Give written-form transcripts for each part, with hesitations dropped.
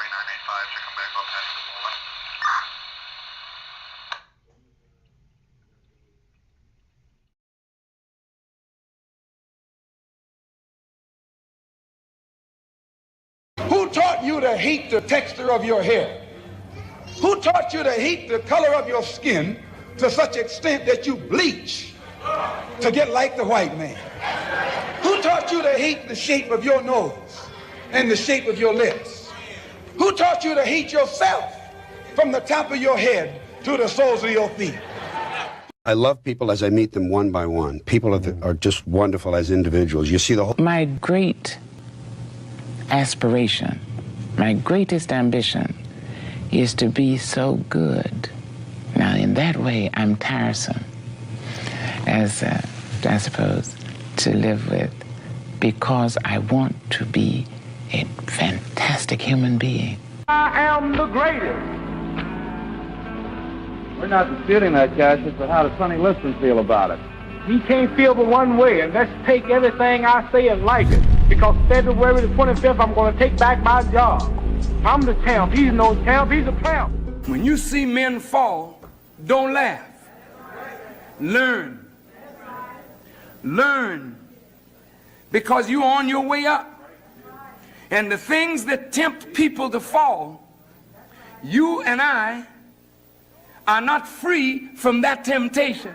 985 to come back up past the moment. Who taught you to hate the texture of your hair? Who taught you to hate the color of your skin to such extent that you bleach to get like the white man? Who taught you to hate the shape of your nose and the shape of your lips? Who taught you to hate yourself from the top of your head to the soles of your feet? I love people as I meet them one by one. People are just wonderful as individuals. You see the whole... My great aspiration, my greatest ambition is to be so good. Now, in that way, I'm tiresome, as I suppose, to live with, because I want to be a fantastic human being. I am the greatest. We're not disputing that, Cassius, but how does Sonny Liston feel about it? He can't feel but one way, and let's take everything I say and like it. Because February the 25th, I'm going to take back my job. I'm the champ. He's no champ. He's a tramp. When you see men fall, don't laugh. Learn. Learn. Because you're on your way up. And the things that tempt people to fall, you and I are not free from that temptation.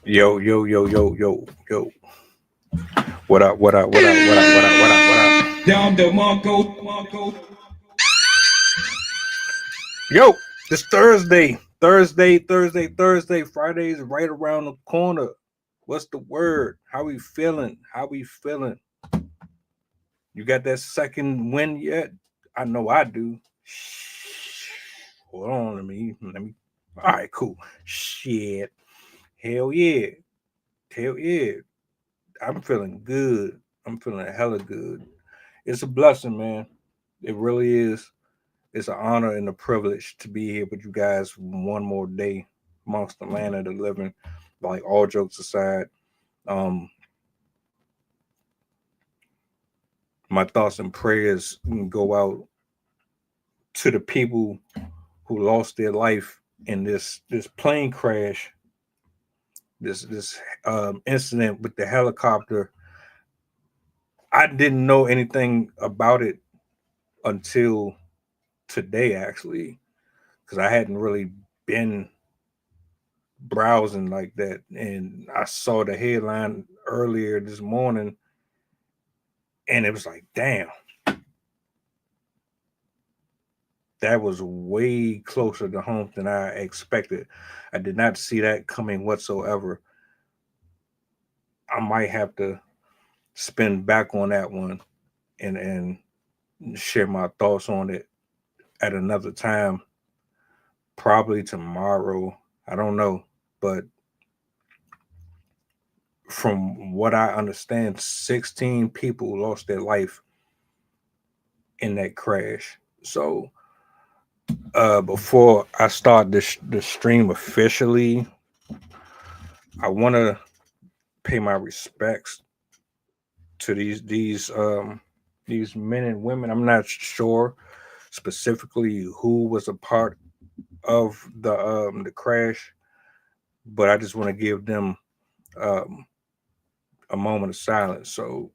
Yo. What up? Down the Marco. Yo, it's Thursday. Friday's right around the corner. What's the word? How we feeling? You got that second win yet? I know I do. Hold on, let me. All right, cool. Shit. Hell yeah. I'm feeling good. I'm feeling hella good. It's a blessing, man. It really is. It's an honor and a privilege to be here with you guys one more day amongst the land of the living. Like, all jokes aside, my thoughts and prayers go out to the people who lost their life in this plane crash, this incident with the helicopter. I didn't know anything about it until today, actually, because I hadn't really been browsing like that, and I saw the headline earlier this morning, and it was like, damn, that was way closer to home than I expected. I did not see that coming whatsoever. I might have to spin back on that one and share my thoughts on it at another time, probably tomorrow. I don't know, but from what I understand, 16 people lost their life in that crash. So before I start the stream officially, I want to pay my respects to these men and women. I'm not sure specifically who was a part of the crash, but I just want to give them a moment of silence. So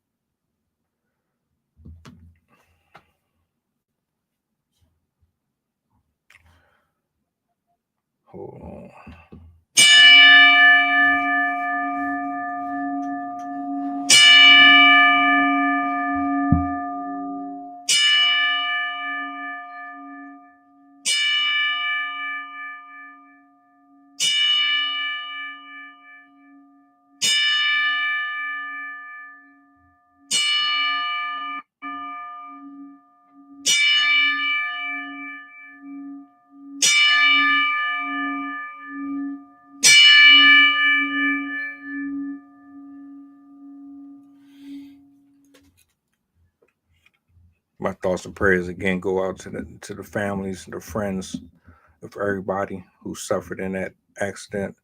hold on. My thoughts and prayers again go out to the families, the friends of everybody who suffered in that accident.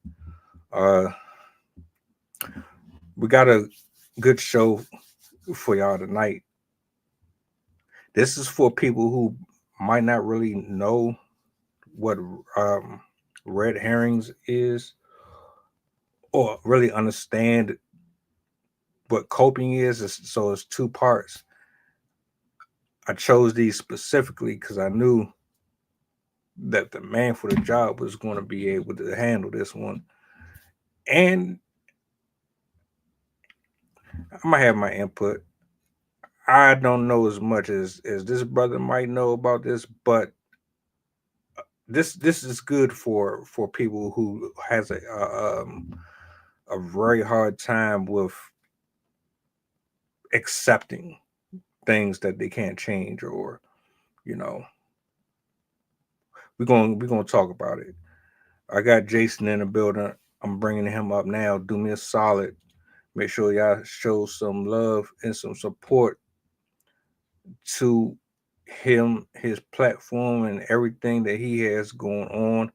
Uh, we got a good show for y'all tonight. This is for people who might not really know what um, red herrings is, or really understand what coping is. So it's two parts. I chose these specifically because I knew that the man for the job was going to be able to handle this one. And I might have my input. I don't know as much as this brother might know about this, but this is good for people who has a very hard time with accepting things that they can't change, or you know, we're gonna talk about it. I got Jason in the building. I'm bringing him up now. Do me a solid. Make sure y'all show some love and some support to him, his platform, and everything that he has going on.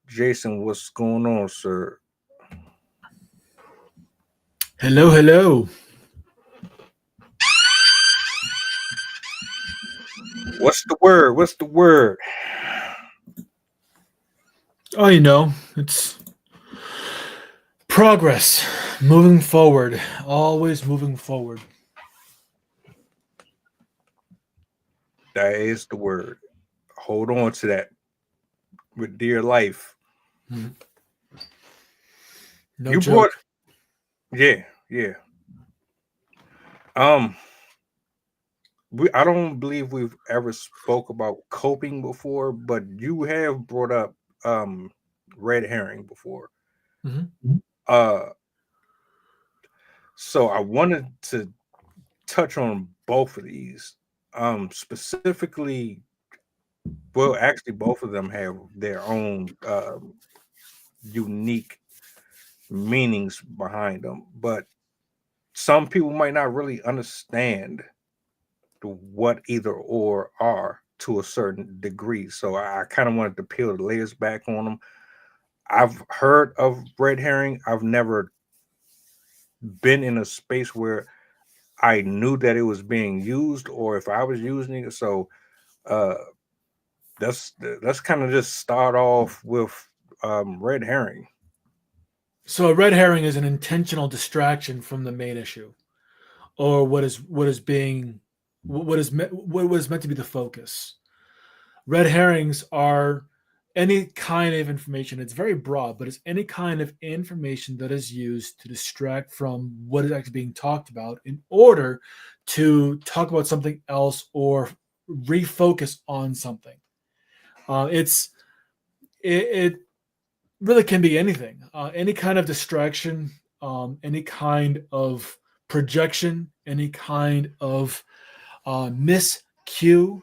Jason, what's going on, sir? Hello, hello. What's the word? What's the word? Oh, it's progress, moving forward, always moving forward. That is the word. Hold on to that with dear life. No You joke. brought, yeah. Um, I don't believe we've ever spoke about coping before, but you have brought up red herring before. Mhm. Uh, so I wanted to touch on both of these. Specifically, well, actually, both of them have their own unique meanings behind them, but some people might not really understand what either or are to a certain degree. So I kind of wanted to peel the layers back on them. I've heard of red herring. I've never been in a space where I knew that it was being used, or if I was using it. So uh, let's kind of just start off with red herring. So a red herring is an intentional distraction from the main issue, or what is being what was meant to be the focus. Red herrings are any kind of information. It's very broad, but it's any kind of information that is used to distract from what is actually being talked about in order to talk about something else or refocus on something. It really can be anything, any kind of distraction, any kind of projection, any kind of miscue,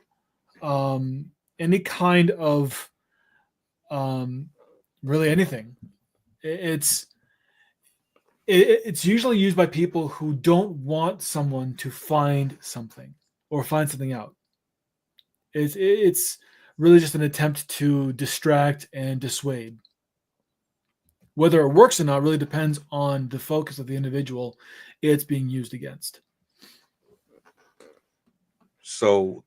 um, any kind of really anything. It's it's usually used by people who don't want someone to find something or find something out. It's really just an attempt to distract and dissuade. Whether it works or not really depends on the focus of the individual it's being used against. So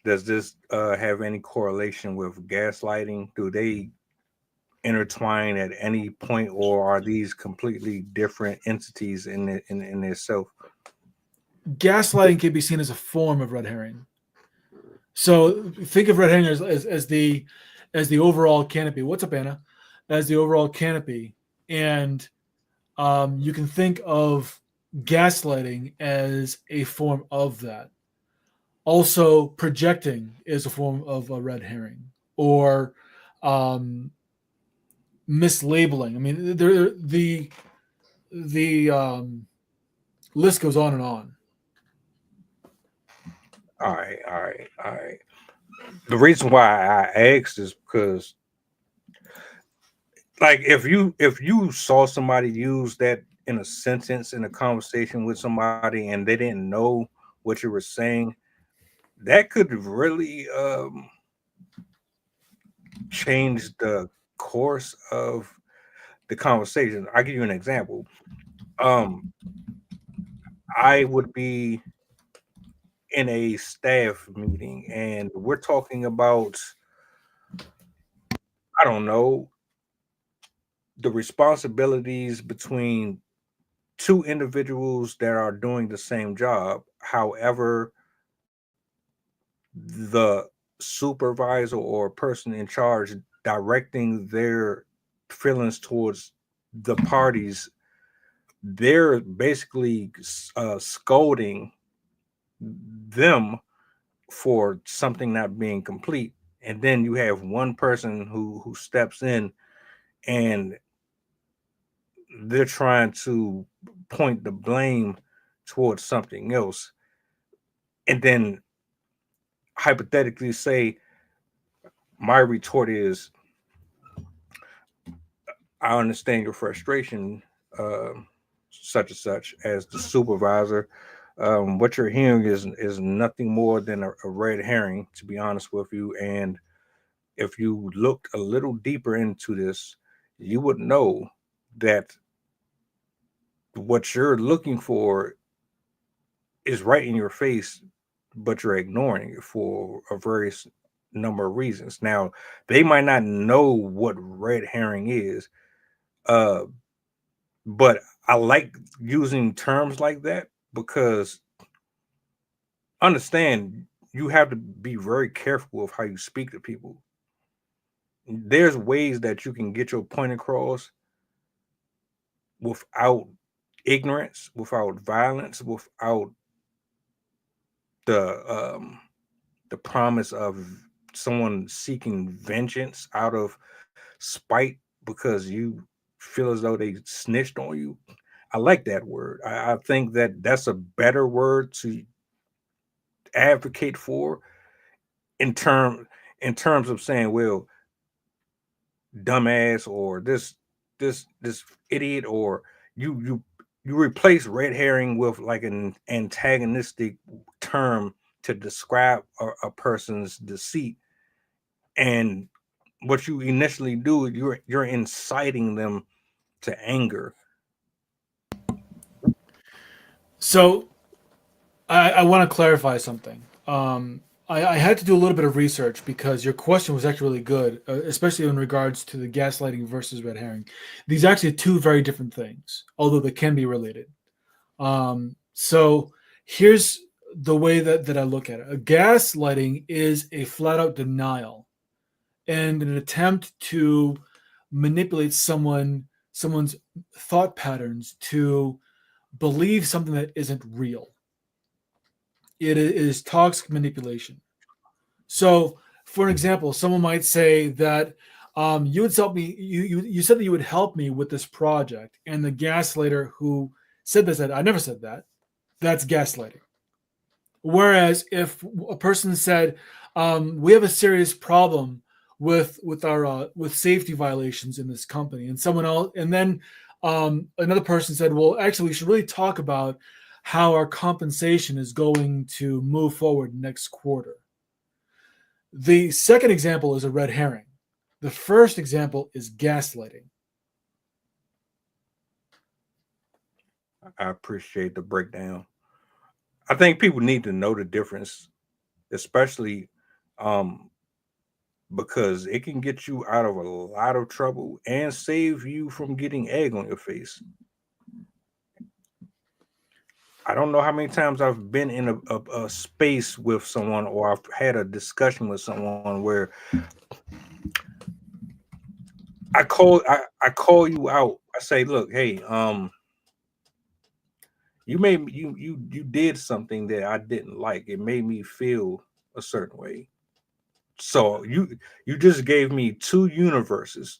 does this have any correlation with gaslighting? Do they intertwine at any point, or are these completely different entities in itself? Gaslighting can be seen as a form of red herring. So think of red herring as the overall canopy. What's up, Anna? As the overall canopy, and you can think of gaslighting as a form of that. Also, projecting is a form of a red herring, or um, mislabeling. I mean, the list goes on and on. All right. The reason why I asked is because, like, if you saw somebody use that in a sentence in a conversation with somebody and they didn't know what you were saying, that could really change the course of the conversation. I'll give you an example. Um, I would be in a staff meeting and we're talking about, I don't know, the responsibilities between two individuals that are doing the same job. However, the supervisor or person in charge directing their feelings towards the parties, they're basically scolding them for something not being complete. And then you have one person who steps in and they're trying to point the blame towards something else. And then hypothetically say, my retort is, I understand your frustration, such and such, as the supervisor. What you're hearing is nothing more than a red herring, to be honest with you. And if you looked a little deeper into this, you would know that what you're looking for is right in your face, but you're ignoring it for a various number of reasons. Now, they might not know what red herring is, uh, but I like using terms like that because understand you have to be very careful of how you speak to people. There's ways that you can get your point across without ignorance, without violence, without the the promise of someone seeking vengeance out of spite because you feel as though they snitched on you. I like that word. I think that that's a better word to advocate for in term in terms of saying, well, dumbass or this idiot, or you you replace red herring with like an antagonistic term to describe a person's deceit. And what you initially do, you're inciting them to anger. So I want to clarify something. I had to do a little bit of research because your question was actually really good, especially in regards to the gaslighting versus red herring. These are actually two very different things, although they can be related. So here's the way that I look at it. A gaslighting is a flat out denial and an attempt to manipulate someone's thought patterns to believe something that isn't real. It is toxic manipulation. So, for an example, someone might say that you would help me. You said that you would help me with this project, and the gaslighter who said this said, "I never said that." That's gaslighting. Whereas if a person said, "We have a serious problem with our with safety violations in this company," and someone else, and then another person said, "Well, actually, we should really talk about how our compensation is going to move forward next quarter." The second example is a red herring. The first example is gaslighting. I appreciate the breakdown. I think people need to know the difference, especially um, because it can get you out of a lot of trouble and save you from getting egg on your face. I don't know how many times I've been in a space with someone or I've had a discussion with someone where I call you out. I say, look, hey, you did something that I didn't like. It made me feel a certain way. So you just gave me two universes.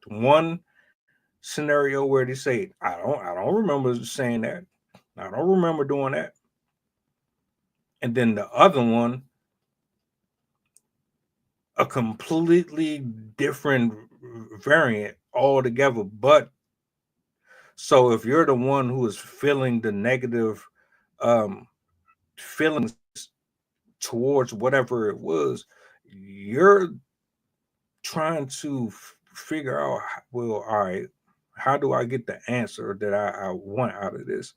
One scenario where they say, I don't remember saying that. I don't remember doing that. And then the other one, a completely different variant altogether. But so if you're the one who is feeling the negative um feelings towards whatever it was, you're trying to figure out, well, all right, how do I get the answer that I want out of this?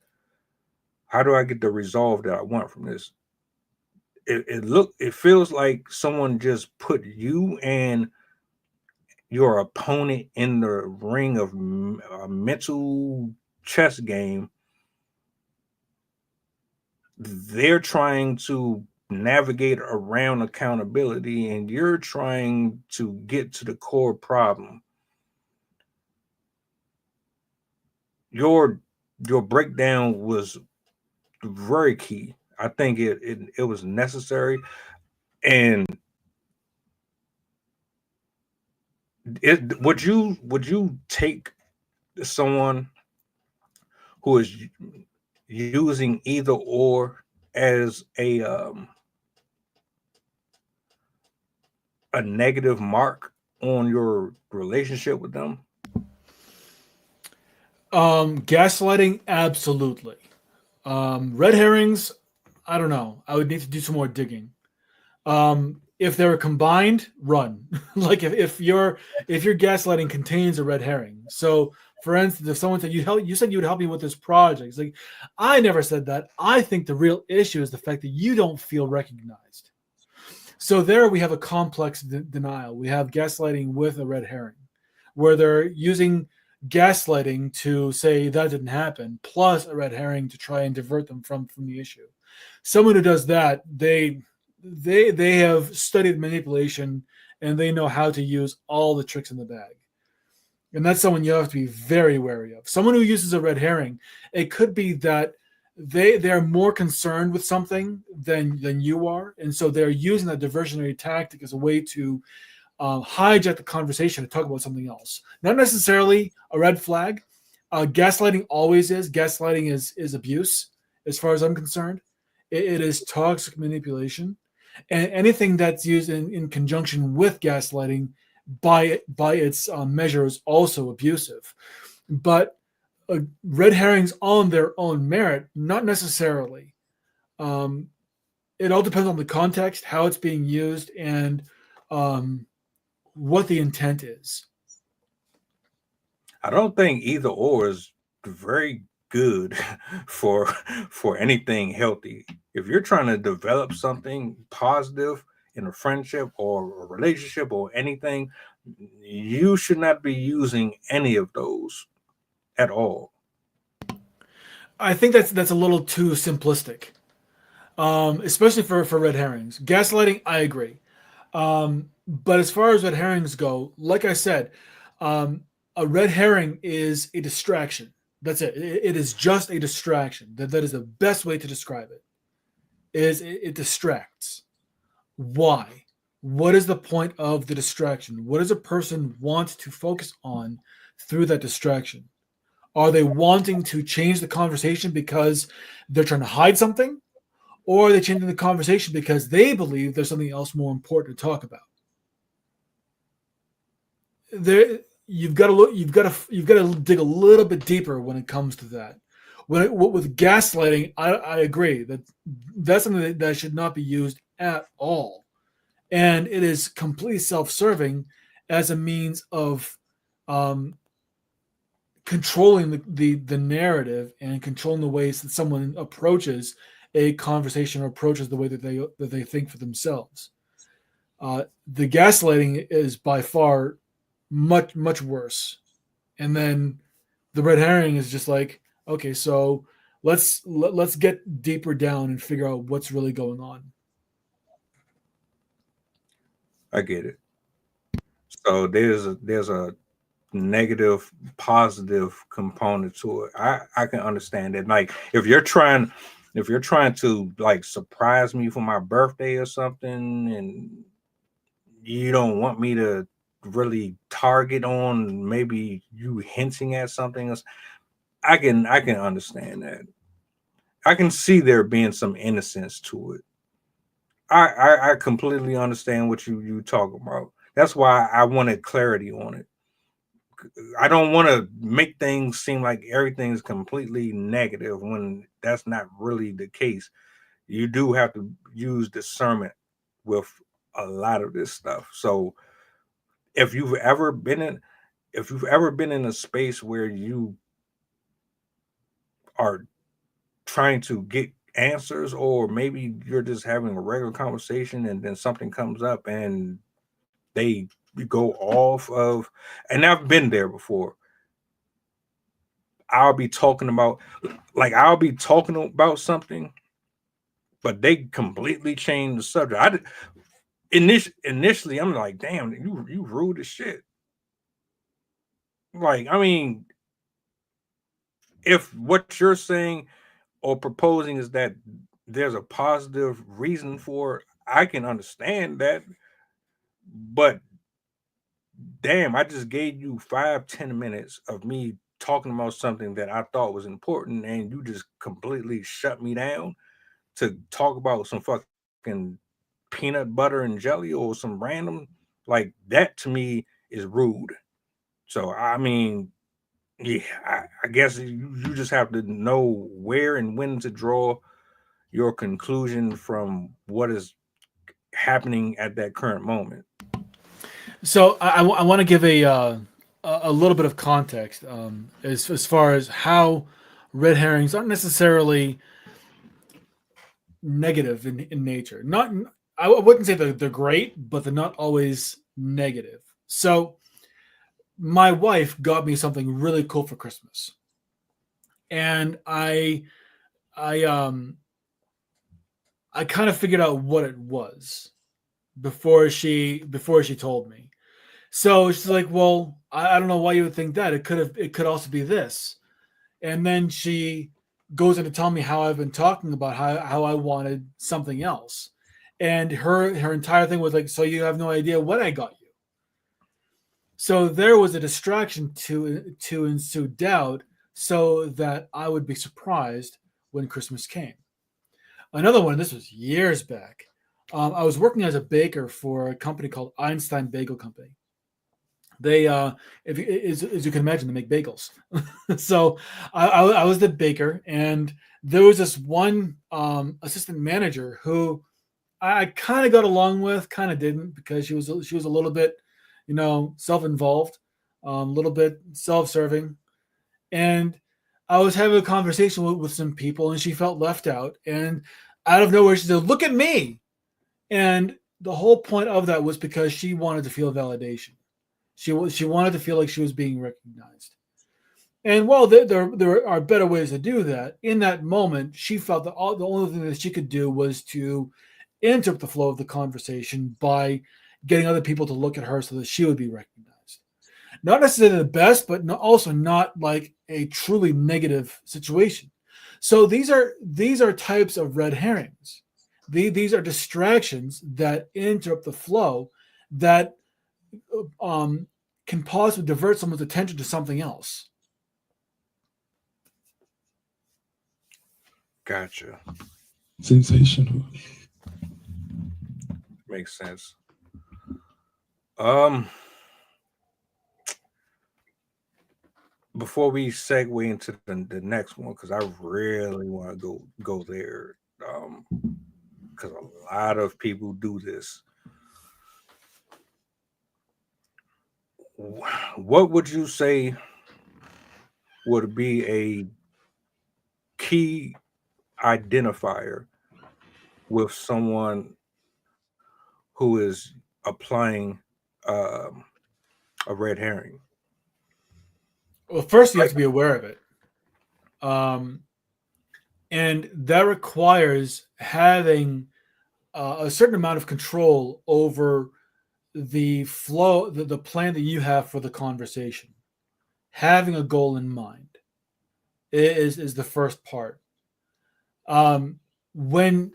How do I get the resolve that I want from this? It feels like someone just put you and your opponent in the ring of a mental chess game. They're trying to navigate around accountability, and you're trying to get to the core problem. Your breakdown was very key. I think it was necessary, and would you take someone who is using either or as a negative mark on your relationship with them? Gaslighting, absolutely. Red herrings, I don't know. I would need to do some more digging. If they're combined, run. Like if your gaslighting contains a red herring. So, for instance, if someone said you said you would help me with this project, it's like, I never said that. I think the real issue is the fact that you don't feel recognized. So there we have a complex denial. We have gaslighting with a red herring, where they're using gaslighting to say that didn't happen, plus a red herring to try and divert them from the issue. Someone who does that, they have studied manipulation and they know how to use all the tricks in the bag. And that's someone you have to be very wary of. Someone who uses a red herring, it could be that they're more concerned with something than you are, and so they're using that diversionary tactic as a way to hijack the conversation to talk about something else. Not necessarily a red flag. Gaslighting always is. Gaslighting is abuse, as far as I'm concerned. It is toxic manipulation, and anything that's used in conjunction with gaslighting by its measure is also abusive. But red herrings on their own merit, not necessarily. It all depends on the context, how it's being used, and what the intent is. I don't think either or is very good for anything healthy. If you're trying to develop something positive in a friendship or a relationship or anything, you should not be using any of those at all. I think that's a little too simplistic, especially for red herrings. Gaslighting, I agree. But as far as red herrings go, like I said, a red herring is a distraction. That's it. It is just a distraction. That is the best way to describe it. It distracts. Why? What is the point of the distraction? What does a person want to focus on through that distraction? Are they wanting to change the conversation because they're trying to hide something? Or are they changing the conversation because they believe there's something else more important to talk about? You've got to dig a little bit deeper when it comes to that. With gaslighting, I agree that's something that should not be used at all, and it is completely self-serving as a means of controlling the narrative and controlling the ways that someone approaches a conversation or approaches the way that they think for themselves. The gaslighting is by far much worse, and then the red herring is just like, okay, so let's get deeper down and figure out what's really going on. I get it. So there's a negative positive component to it. I can understand it. Like if you're trying to like surprise me for my birthday or something, and you don't want me to really target on maybe you hinting at something else, I can understand that. I can see there being some innocence to it. I completely understand what you talk about. That's why I wanted clarity on it. I don't want to make things seem like everything's completely negative when that's not really the case. you do have to use discernment with a lot of this stuff. So if you've ever been in a space where you are trying to get answers, or maybe you're just having a regular conversation and then something comes up and they go off of, and I've been there before. I'll be talking about something, but they completely change the subject. Initially, I'm like, damn, you rude as shit. Like, I mean, if what you're saying or proposing is that there's a positive reason for it, I can understand that. But damn, I just gave you 5-10 minutes of me talking about something that I thought was important, and you just completely shut me down to talk about some fucking peanut butter and jelly or some random, like that. To me is rude. So I mean, yeah, I guess you just have to know where and when to draw your conclusion from what is happening at that current moment. So I want to give a little bit of context as far as how red herrings aren't necessarily negative in nature. Not I wouldn't say they're great, but they're not always negative. So my wife got me something really cool for Christmas, and I kind of figured out what it was before she told me. So she's like, "Well, I don't know why you would think that. It could also be this." And then she goes into telling me how I've been talking about how I wanted something else. And her entire thing was like, "So you have no idea what I got you." So there was a distraction to ensue doubt so that I would be surprised when Christmas came. Another one, this was years back. I was working as a baker for a company called Einstein Bagel Company. They, as you can imagine, they make bagels. So I was the baker, and there was this one assistant manager who I kind of got along with, kind of didn't, because she was a little bit, self-involved, a little bit self-serving, and I was having a conversation with some people, and she felt left out, and out of nowhere she said, "Look at me," and the whole point of that was because she wanted to feel validation. She wanted to feel like she was being recognized. And while there are better ways to do that, in that moment, she felt that the only thing that she could do was to interrupt the flow of the conversation by getting other people to look at her so that she would be recognized. Not necessarily the best, but also not like a truly negative situation. So these are types of red herrings. These are distractions that interrupt the flow that can possibly divert someone's attention to something else. Gotcha. Sensational. Makes sense. Before we segue into the next one, because I really want to go there, because a lot of people do this. What would you say would be a key identifier with someone who is applying a red herring? Well, first you have to be aware of it, and that requires having a certain amount of control over the flow, the plan that you have for the conversation. Having a goal in mind is the first part. When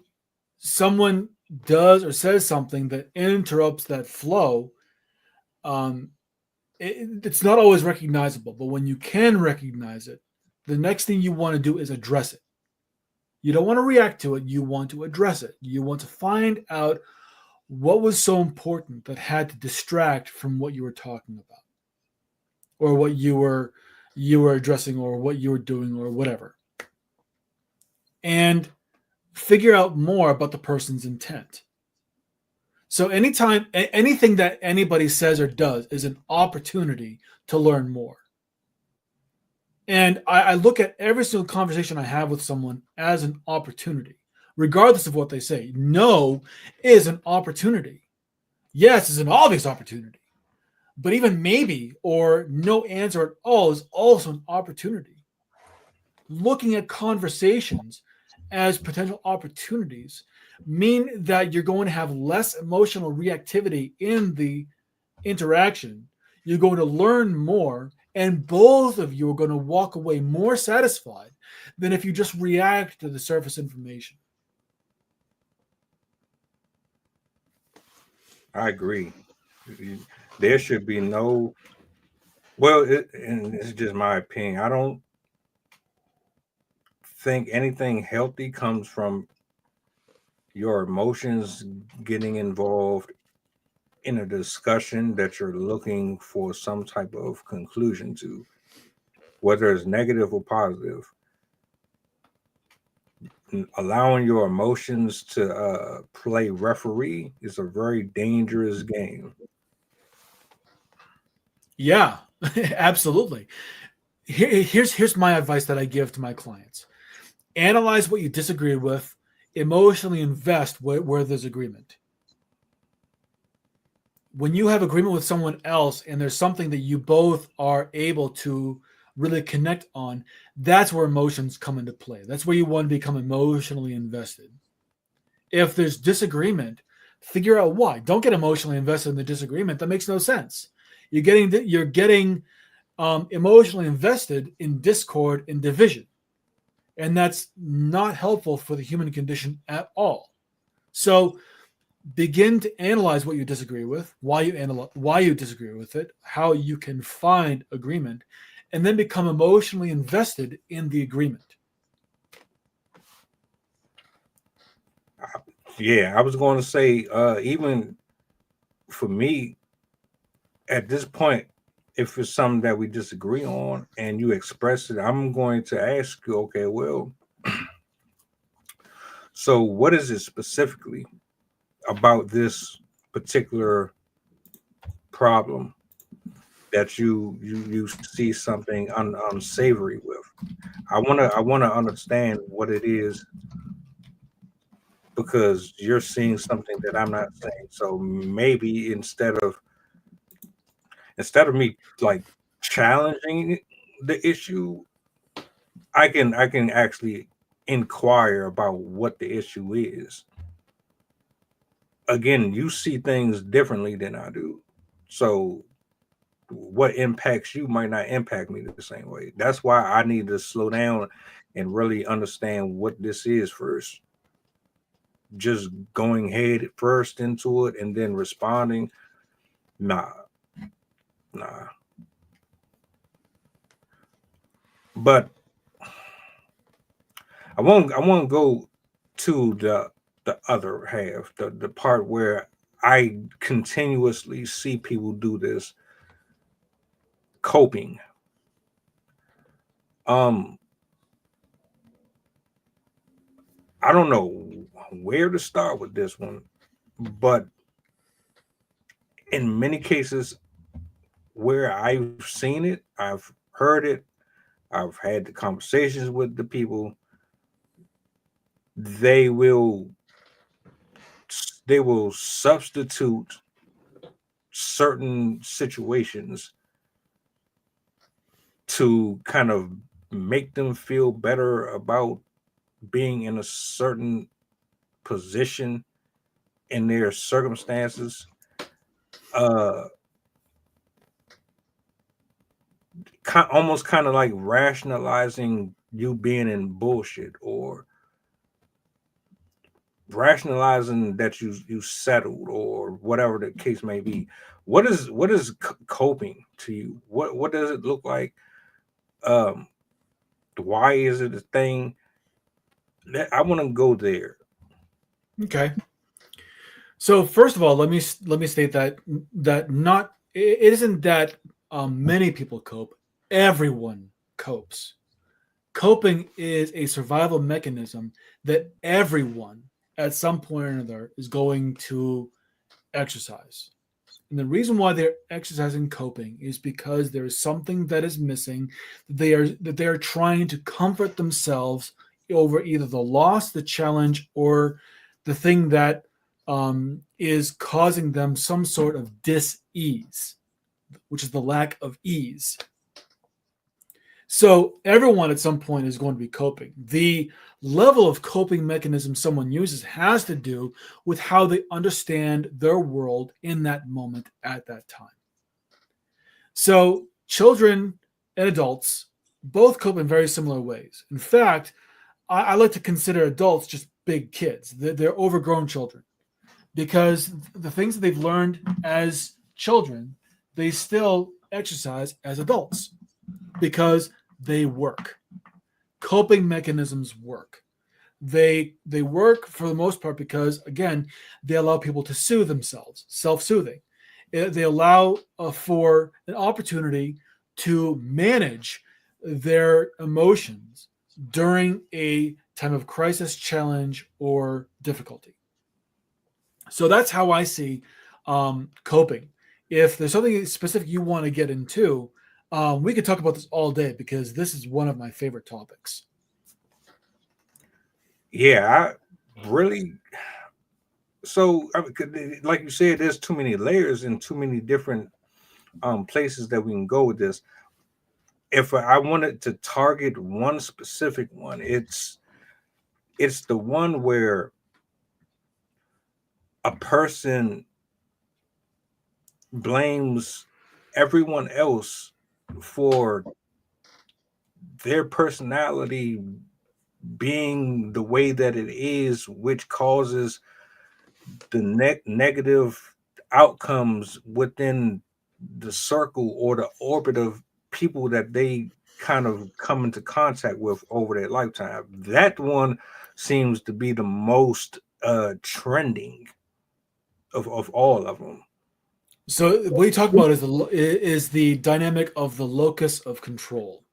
someone does or says something that interrupts that flow, it's not always recognizable, but when you can recognize it, the next thing you want to do is address it. You don't want to react to it. You want to address it. You want to find out what was so important that had to distract from what you were talking about, or what you were addressing, or what you were doing, or whatever. And figure out more about the person's intent. So anytime anything that anybody says or does is an opportunity to learn more. And I look at every single conversation I have with someone as an opportunity, regardless of what they say. No is an opportunity. Yes is an obvious opportunity. But even maybe or no answer at all is also an opportunity. Looking at conversations as potential opportunities mean that you're going to have less emotional reactivity in the interaction. You're going to learn more, and both of you are going to walk away more satisfied than if you just react to the surface information. I agree. There should be no, well, and it's just my opinion. I don't think anything healthy comes from your emotions getting involved in a discussion that you're looking for some type of conclusion to, whether it's negative or positive. Allowing your emotions to play referee is a very dangerous game. Yeah, absolutely. Here's my advice that I give to my clients. Analyze what you disagree with, emotionally invest where there's agreement. When you have agreement with someone else and there's something that you both are able to really connect on, that's where emotions come into play. That's where you want to become emotionally invested. If there's disagreement, figure out why. Don't get emotionally invested in the disagreement. That makes no sense. You're getting emotionally invested in discord and division. And that's not helpful for the human condition at all. So begin to analyze what you disagree with, why you disagree with it, how you can find agreement, and then become emotionally invested in the agreement. Yeah, I was going to say, even for me, at this point, if it's something that we disagree on and you express it, I'm going to ask you, okay, well, so what is it specifically about this particular problem that you see something unsavory with? I want to understand what it is, because you're seeing something that I'm not seeing. So maybe instead of me like challenging the issue, I can actually inquire about what the issue is. Again, you see things differently than I do. So what impacts you might not impact me the same way. That's why I need to slow down and really understand what this is first. Just going head first into it and then responding, nah. But I won't go to the other half, the part where I continuously see people do this coping. I don't know where to start with this one, but in many cases where I've seen it, I've heard it, I've had the conversations with the people, they will substitute certain situations to kind of make them feel better about being in a certain position in their circumstances. Almost kind of like rationalizing you being in bullshit, or rationalizing that you settled, or whatever the case may be. What is coping to you? What does it look like? Why is it a thing? I want to go there. Okay. So first of all, let me state that not it isn't that many people cope. Everyone copes. Coping is a survival mechanism that everyone at some point or another is going to exercise. And the reason why they're exercising coping is because there is something that is missing. They are trying to comfort themselves over either the loss, the challenge, or the thing that is causing them some sort of dis-ease, which is the lack of ease. So everyone at some point is going to be coping. The level of coping mechanism someone uses has to do with how they understand their world in that moment at that time. So children and adults both cope in very similar ways. In fact, I like to consider adults just big kids. They're overgrown children because the things that they've learned as children, they still exercise as adults because they work. Coping mechanisms work. They work for the most part because, again, they allow people to soothe themselves, self-soothing. They allow for an opportunity to manage their emotions during a time of crisis, challenge, or difficulty. So that's how I see coping. If there's something specific you want to get into, we could talk about this all day because this is one of my favorite topics. Yeah, I really. So, like you said, there's too many layers and too many different places that we can go with this. If I wanted to target one specific one, it's the one where a person blames everyone else for their personality being the way that it is, which causes the negative outcomes within the circle or the orbit of people that they kind of come into contact with over their lifetime. That one seems to be the most trending of all of them. So what you talk about is the dynamic of the locus of control.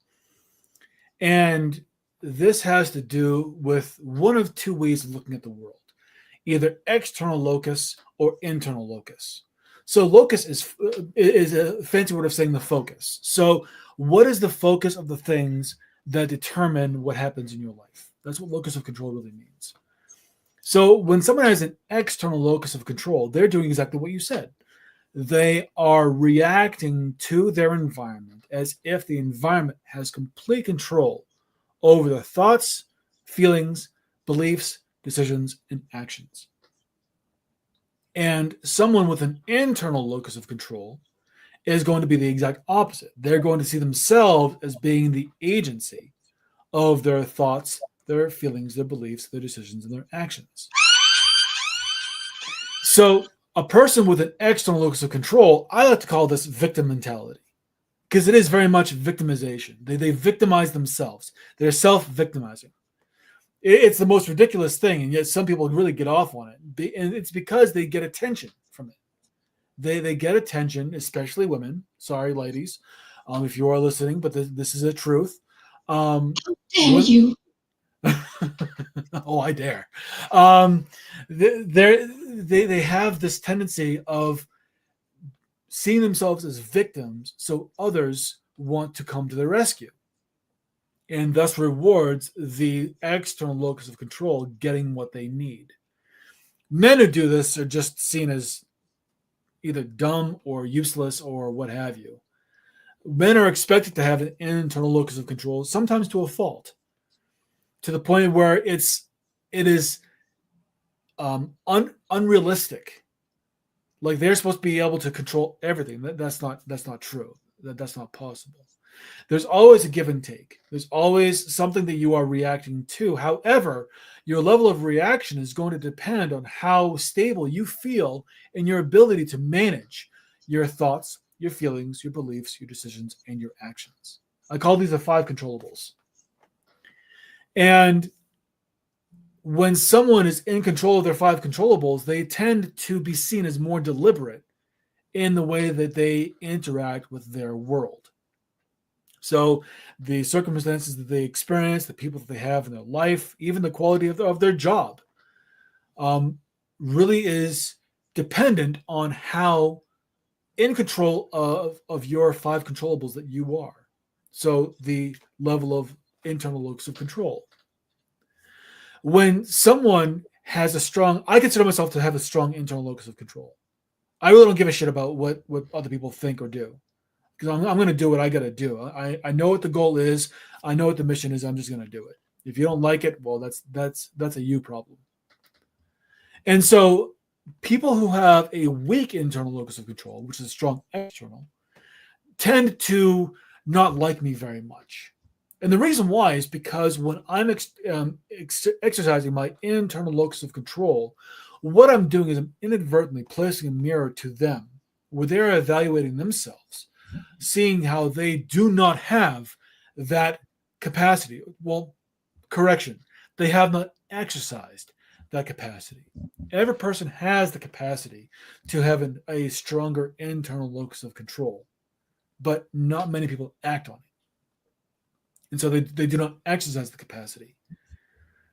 And this has to do with one of two ways of looking at the world, either external locus or internal locus. So locus is a fancy word of saying the focus. So what is the focus of the things that determine what happens in your life? That's what locus of control really means. So when someone has an external locus of control, they're doing exactly what you said. They are reacting to their environment as if the environment has complete control over their thoughts, feelings, beliefs, decisions, and actions. And someone with an internal locus of control is going to be the exact opposite. They're going to see themselves as being the agency of their thoughts, their feelings, their beliefs, their decisions, and their actions. So a person with an external locus of control, I like to call this victim mentality, because it is very much victimization. They victimize themselves. They're self-victimizing. It's the most ridiculous thing, and yet some people really get off on it. And it's because they get attention from it. They get attention, especially women. Sorry, ladies, if you are listening, but this is a truth. How dare you? Oh, I dare. They have this tendency of seeing themselves as victims, so others want to come to their rescue, and thus rewards the external locus of control getting what they need. Men who do this are just seen as either dumb or useless or what have you. Men are expected to have an internal locus of control, sometimes to a fault, to the point where it is unrealistic. Like they're supposed to be able to control everything. That's not true. That's not possible. There's always a give and take. There's always something that you are reacting to. However, your level of reaction is going to depend on how stable you feel in your ability to manage your thoughts, your feelings, your beliefs, your decisions, and your actions. I call these the 5 controllables. And when someone is in control of their 5 controllables, they tend to be seen as more deliberate in the way that they interact with their world. So the circumstances that they experience, the people that they have in their life, even the quality of their job, really is dependent on how in control of your 5 controllables that you are. So the level of internal locus of control. When someone has a strong, I consider myself to have a strong internal locus of control. I really don't give a shit about what other people think or do, because I'm going to do what I got to do. I know what the goal is. I know what the mission is. I'm just going to do it. If you don't like it, well, that's a you problem. And so people who have a weak internal locus of control, which is a strong external, tend to not like me very much. And the reason why is because when I'm exercising my internal locus of control, what I'm doing is I'm inadvertently placing a mirror to them where they're evaluating themselves, seeing how they do not have that capacity. Well, correction, they have not exercised that capacity. Every person has the capacity to have a stronger internal locus of control, but not many people act on it. And so they do not exercise the capacity.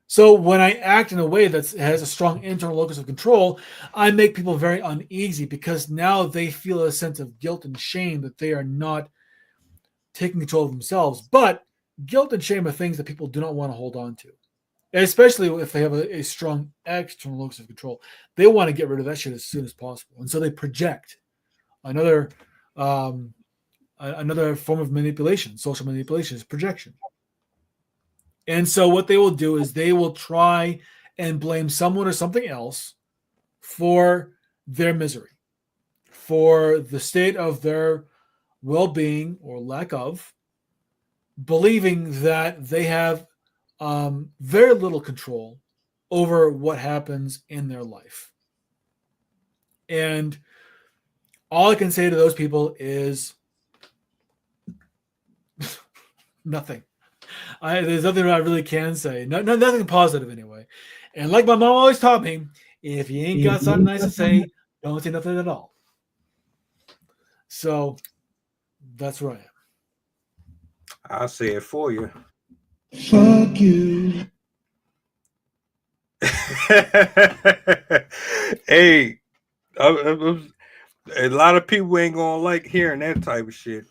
So when I act in a way that has a strong internal locus of control, I make people very uneasy because now they feel a sense of guilt and shame that they are not taking control of themselves. But guilt and shame are things that people do not want to hold on to, especially if they have a strong external locus of control. They want to get rid of that shit as soon as possible. And so they project another form of manipulation. Social manipulation is projection. And so what they will do is they will try and blame someone or something else for their misery, for the state of their well-being or lack of, believing that they have very little control over what happens in their life. And all I can say to those people is nothing. There's nothing I really can say. Nothing positive anyway. And like my mom always taught me, if you ain't got something nice to say, don't say nothing at all. So that's where I am. I'll say it for you. Fuck you. Hey, a lot of people ain't gonna like hearing that type of shit.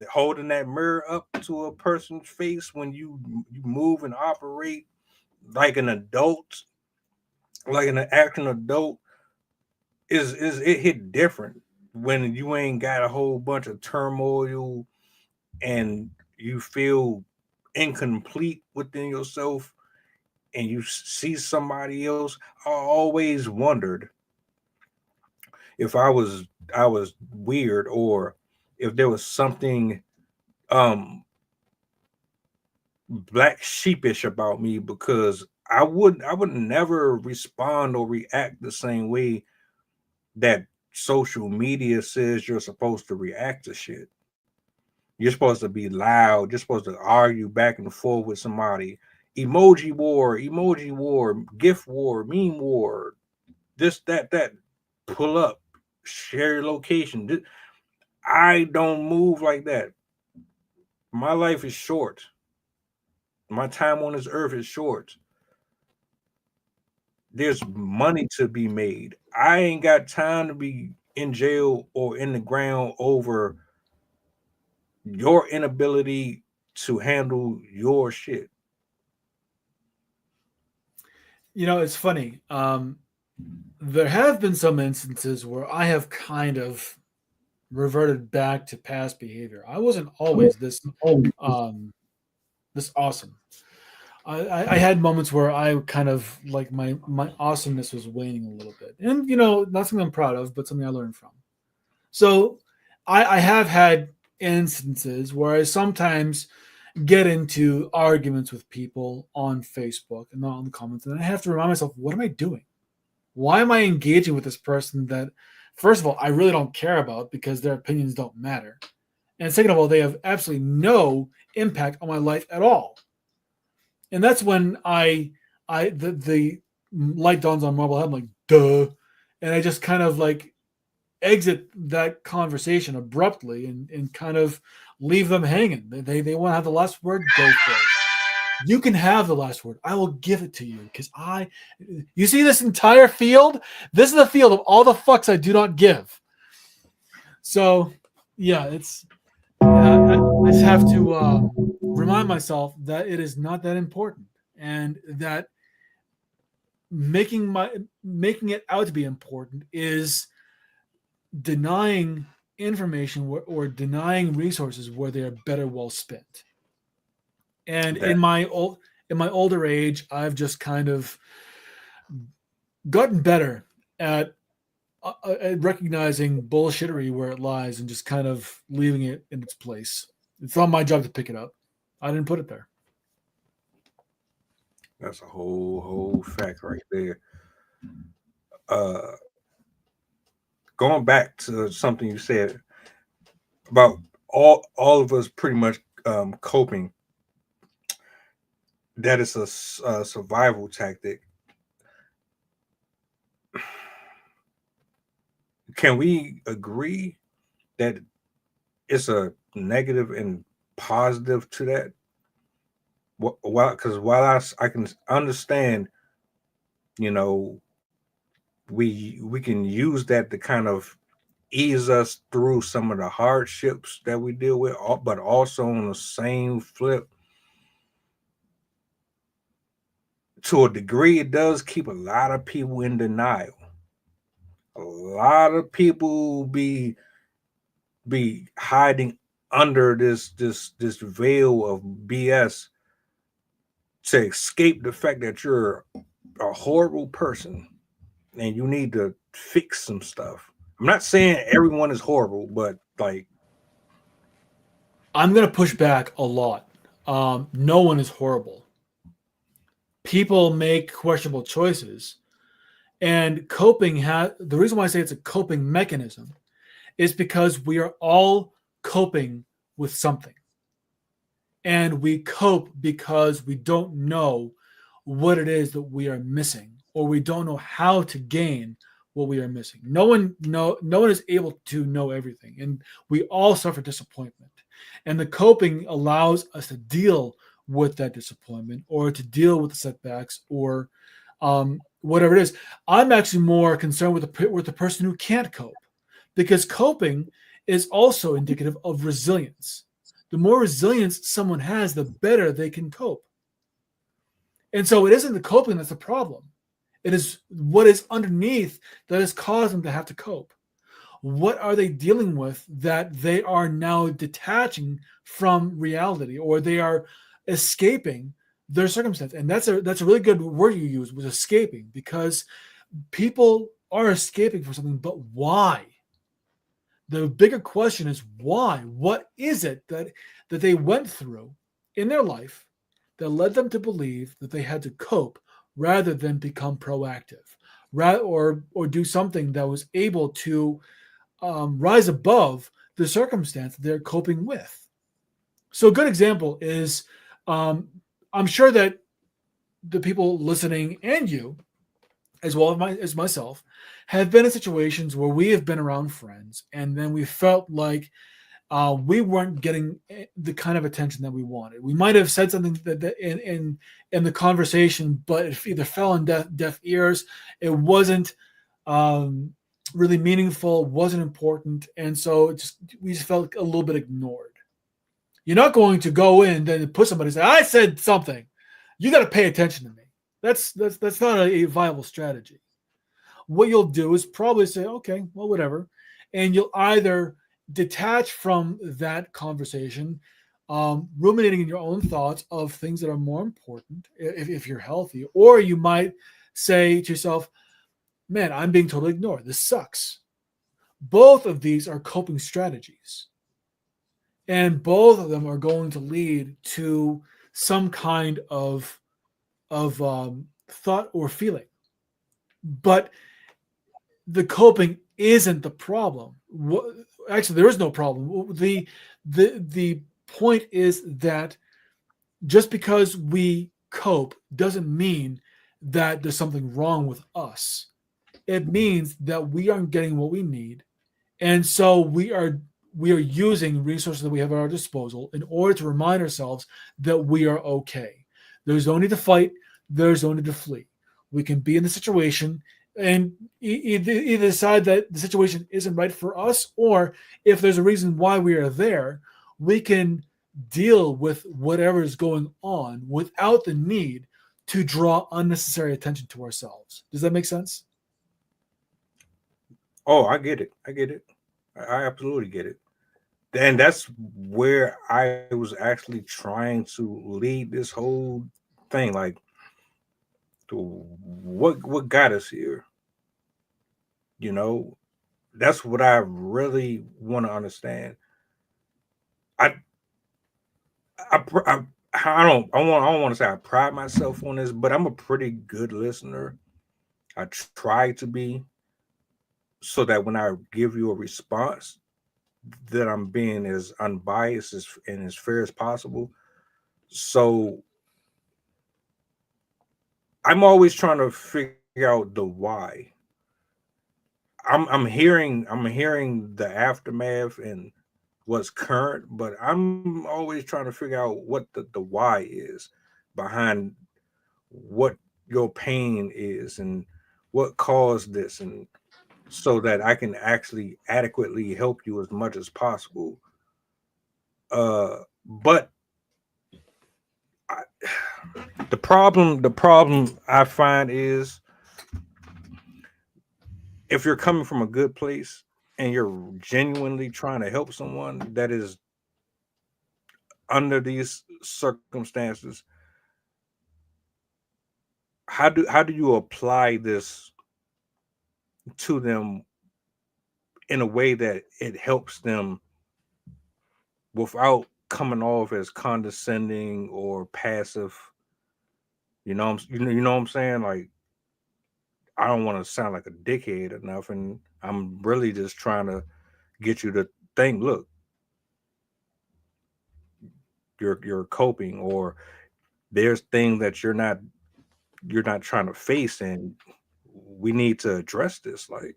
Holding that mirror up to a person's face when you move and operate like an adult, like an acting adult, is it hit different when you ain't got a whole bunch of turmoil and you feel incomplete within yourself and you see somebody else. I always wondered if I was weird or if there was something black sheepish about me, because I would never respond or react the same way that social media says you're supposed to react to shit. You're supposed to be loud. You're supposed to argue back and forth with somebody. Emoji war, gift war, meme war, this, that. Pull up, share your location. I don't move like that. My life is short. My time on this earth is short. There's money to be made. I ain't got time to be in jail or in the ground over your inability to handle your shit. You know, it's funny. There have been some instances where I have kind of reverted back to past behavior. I wasn't always this awesome. I had moments where I kind of like my awesomeness was waning a little bit, and you know, not something I'm proud of, but something I learned from. So I have had instances where I sometimes get into arguments with people on Facebook and not on the comments, and I have to remind myself, what am I doing? Why am I engaging with this person that, first of all, I really don't care about because their opinions don't matter, and second of all, they have absolutely no impact on my life at all. And that's when the light dawns on Marblehead. I'm like, duh, and I just kind of like exit that conversation abruptly and kind of leave them hanging. They want to have the last word. Go for it. You can have the last word. I will give it to you because you see this entire field? This is the field of all the fucks I do not give. So, yeah, I just have to remind myself that it is not that important, and that making it out to be important is denying information or denying resources where they are better well spent. And in my older age, I've just kind of gotten better at recognizing bullshittery where it lies and just kind of leaving it in its place. It's not my job to pick it up. I didn't put it there. That's a whole fact right there. Going back to something you said about all of us pretty much coping. That is a survival tactic. Can we agree that it's a negative and positive to that? Because while I can understand, we can use that to kind of ease us through some of the hardships that we deal with, but also on the same flip, to a degree, it does keep a lot of people in denial. A lot of people be hiding under this veil of BS to escape the fact that you're a horrible person and you need to fix some stuff. I'm not saying everyone is horrible, but like, I'm going to push back a lot. No one is horrible. People make questionable choices, and coping the reason why I say it's a coping mechanism is because we are all coping with something. And we cope because we don't know what it is that we are missing, or we don't know how to gain what we are missing. No one is able to know everything, and we all suffer disappointment. And the coping allows us to deal with that disappointment, or to deal with the setbacks, or whatever it is. I'm actually more concerned with the person who can't cope, because coping is also indicative of resilience. The more resilience someone has, the better they can cope. And so it isn't the coping that's the problem. It is what is underneath that has caused them to have to cope. What are they dealing with that they are now detaching from reality, or they are escaping their circumstance? And that's a really good word you use, was escaping, because people are escaping from something, but why? The bigger question is why? What is it that they went through in their life that led them to believe that they had to cope rather than become proactive, or do something that was able to rise above the circumstance that they're coping with? So a good example is, I'm sure that the people listening and you, as well as myself, have been in situations where we have been around friends, and then we felt like we weren't getting the kind of attention that we wanted. We might have said something that in the conversation, but it either fell on deaf ears. It wasn't really meaningful, wasn't important, and so we just felt a little bit ignored. You're not going to go in and put somebody and say, "I said something. You got to pay attention to me." That's not a viable strategy. What you'll do is probably say, "Okay, well, whatever," and you'll either detach from that conversation, ruminating in your own thoughts of things that are more important if you're healthy, or you might say to yourself, "Man, I'm being totally ignored. This sucks." Both of these are coping strategies, and both of them are going to lead to some kind of thought or feeling. But the coping isn't the problem. Actually, there is no problem. The point is that just because we cope doesn't mean that there's something wrong with us. It means that we aren't getting what we need, and so we are we are using resources that we have at our disposal in order to remind ourselves that we are okay. There's no need to fight. There's no need to flee. We can be in the situation and either decide that the situation isn't right for us, or if there's a reason why we are there, we can deal with whatever is going on without the need to draw unnecessary attention to ourselves. Does that make sense? Oh, I get it. I absolutely get it. And that's where I was actually trying to lead this whole thing. Like, what got us here? You know, that's what I really want to understand. I I don't want to say I pride myself on this, but I'm a pretty good listener. I try to be, so that when I give you a response, that I'm being as unbiased and as fair as possible. So I'm always trying to figure out the why. I'm hearing the aftermath and what's current, but I'm always trying to figure out what the why is behind what your pain is and what caused this, and so that I can actually adequately help you as much as possible. But I, the problem I find is, if you're coming from a good place and you're genuinely trying to help someone that is under these circumstances, how do you apply this to them in a way that it helps them without coming off as condescending or passive? You know what I'm saying? Like, I don't want to sound like a dickhead enough, and I'm really just trying to get you to think, look, you're coping, or there's things that you're not trying to face, and we need to address this. Like,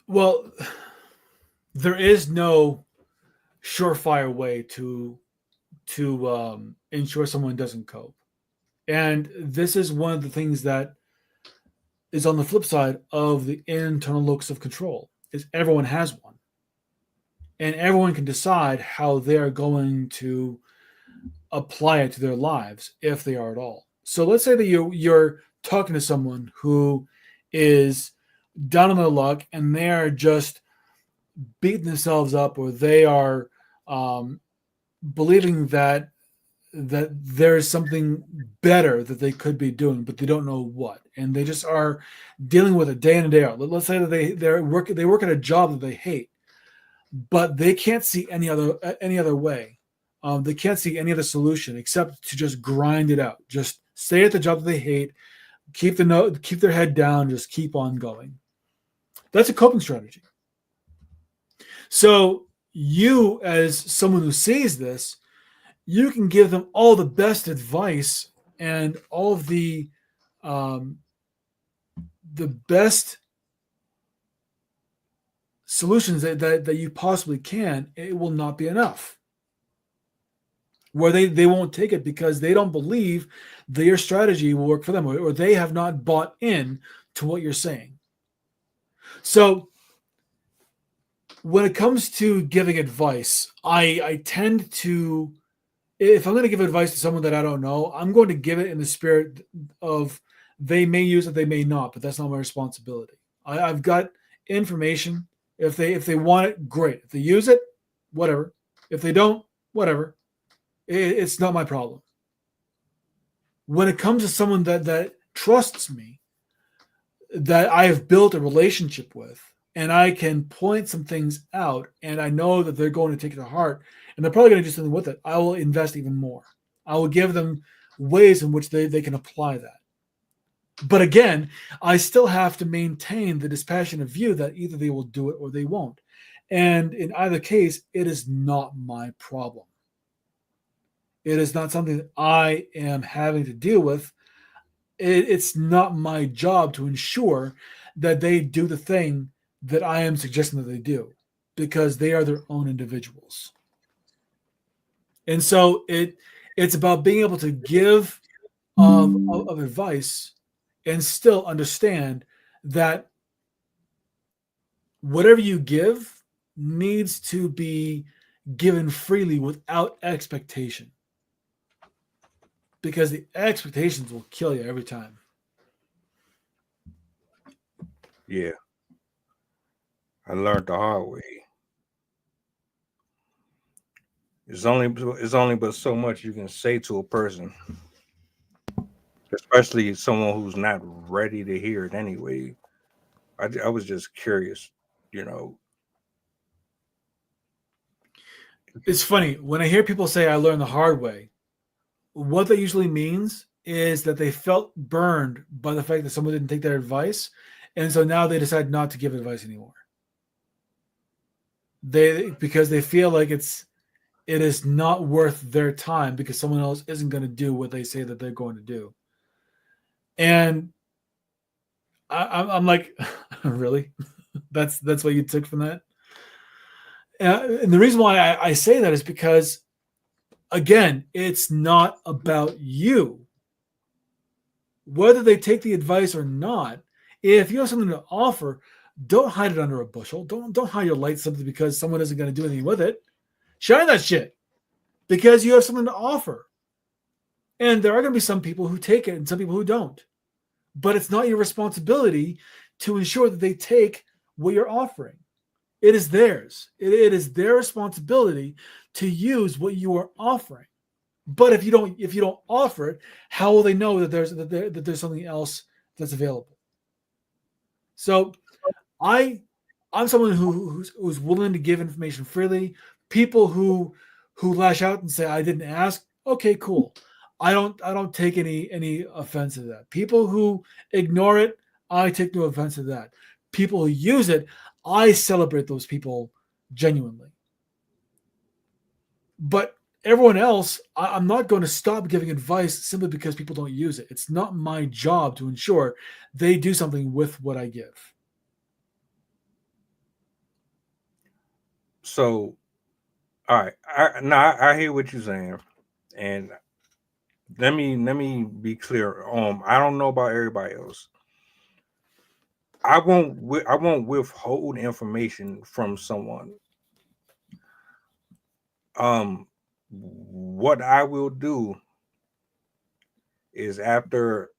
Well, there is no surefire way to ensure someone doesn't cope. And this is one of the things that is on the flip side of the internal locus of control, is everyone has one. And everyone can decide how they're going to apply it to their lives, if they are at all. So let's say that you're talking to someone who is down on their luck and they're just beating themselves up, or they are believing that there's something better that they could be doing, but they don't know what, and they just are dealing with it day in and day out. Let's say that they work at a job that they hate, but they can't see any other way. They can't see any other solution except to just grind it out. Just stay at the job that they hate, keep their head down, just keep on going. That's a coping strategy. So you, as someone who sees this, you can give them all the best advice and all of the best solutions that you possibly can. It will not be enough. Where they won't take it because they don't believe that your strategy will work for them, or they have not bought in to what you're saying. So when it comes to giving advice, I tend to, if I'm going to give advice to someone that I don't know, I'm going to give it in the spirit of, they may use it, they may not, but that's not my responsibility. I've got information. If they want it, great. If they use it, whatever. If they don't, whatever. It's not my problem. When it comes to someone that trusts me, that I have built a relationship with, and I can point some things out, and I know that they're going to take it to heart, and they're probably going to do something with it, I will invest even more. I will give them ways in which they can apply that. But again, I still have to maintain the dispassionate view that either they will do it or they won't. And in either case, it is not my problem. It is not something that I am having to deal with. It's not my job to ensure that they do the thing that I am suggesting that they do, because they are their own individuals. And so it's about being able to give of advice and still understand that whatever you give needs to be given freely without expectation, because the expectations will kill you every time. Yeah, I learned the hard way. It's only but so much you can say to a person, especially someone who's not ready to hear it anyway. I was just curious, you know. It's funny when I hear people say I learned the hard way. What that usually means is that they felt burned by the fact that someone didn't take their advice, and so now they decide not to give advice anymore. Because they feel like it is not worth their time because someone else isn't going to do what they say that they're going to do. And I'm like, really? That's what you took from that? And the reason why I say that is because, again, it's not about you. Whether they take the advice or not, if you have something to offer, don't hide it under a bushel. Don't hide your light simply because someone isn't going to do anything with it. Shine that shit because you have something to offer. And there are going to be some people who take it and some people who don't. But it's not your responsibility to ensure that they take what you're offering. It is theirs. It is their responsibility to use what you are offering. But if you don't offer it, how will they know that there's something else that's available? So I'm someone who's willing to give information freely. People who lash out and say I didn't ask, okay, cool. I don't take any offense to that. People who ignore it, I take no offense to that. People who use it, I celebrate those people genuinely. But everyone else, I'm not going to stop giving advice simply because people don't use it. It's not my job to ensure they do something with what I give. So, all right, I hear what you're saying, and let me be clear. I don't know about everybody else. I won't withhold information from someone. What I will do is after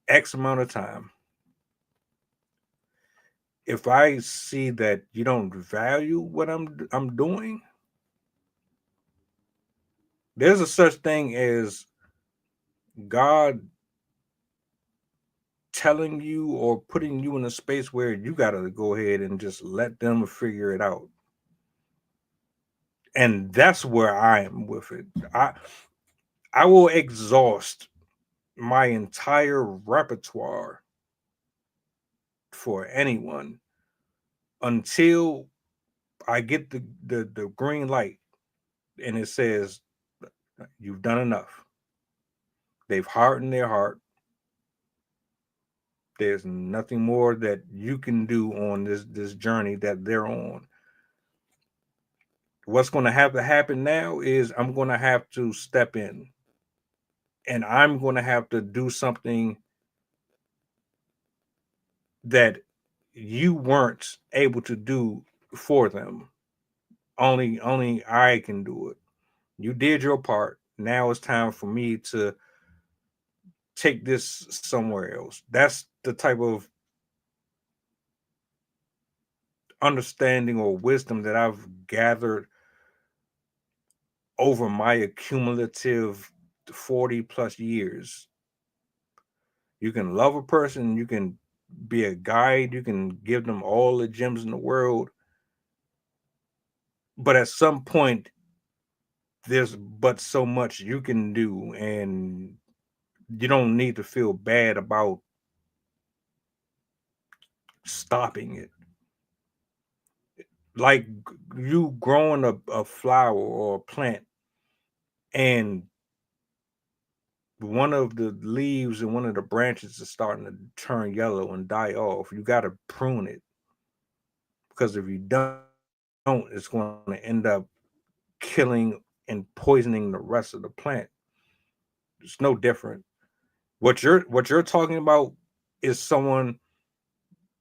X amount of time, if I see that you don't value what I'm doing, there's a such thing as God telling you or putting you in a space where you got to go ahead and just let them figure it out. And that's where I am with it. I will exhaust my entire repertoire for anyone until I get the green light and it says you've done enough. They've hardened their heart. There's nothing more that you can do on this journey that they're on. What's going to have to happen now is I'm going to have to step in and I'm going to have to do something that you weren't able to do for them. Only I can do it. You did your part. Now it's time for me to take this somewhere else. That's the type of understanding or wisdom that I've gathered over my accumulative 40 plus years. You can love a person, you can be a guide, you can give them all the gems in the world. But at some point, there's but so much you can do, and you don't need to feel bad about stopping it. Like you growing a flower or a plant, and one of the leaves and one of the branches is starting to turn yellow and die off. You got to prune it, because if you don't, it's going to end up killing and poisoning the rest of the plant. It's no different. What you're talking about is someone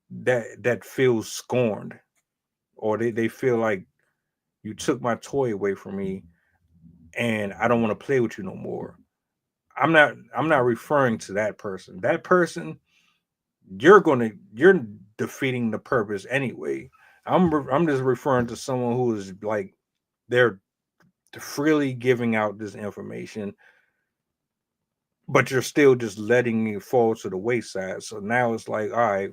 that feels scorned, or they feel like you took my toy away from me and I don't want to play with you no more. I'm not referring to that person. That person, you're defeating the purpose anyway. I'm just referring to someone who is like, they're freely giving out this information, but you're still just letting it fall to the wayside. So now it's like, all right,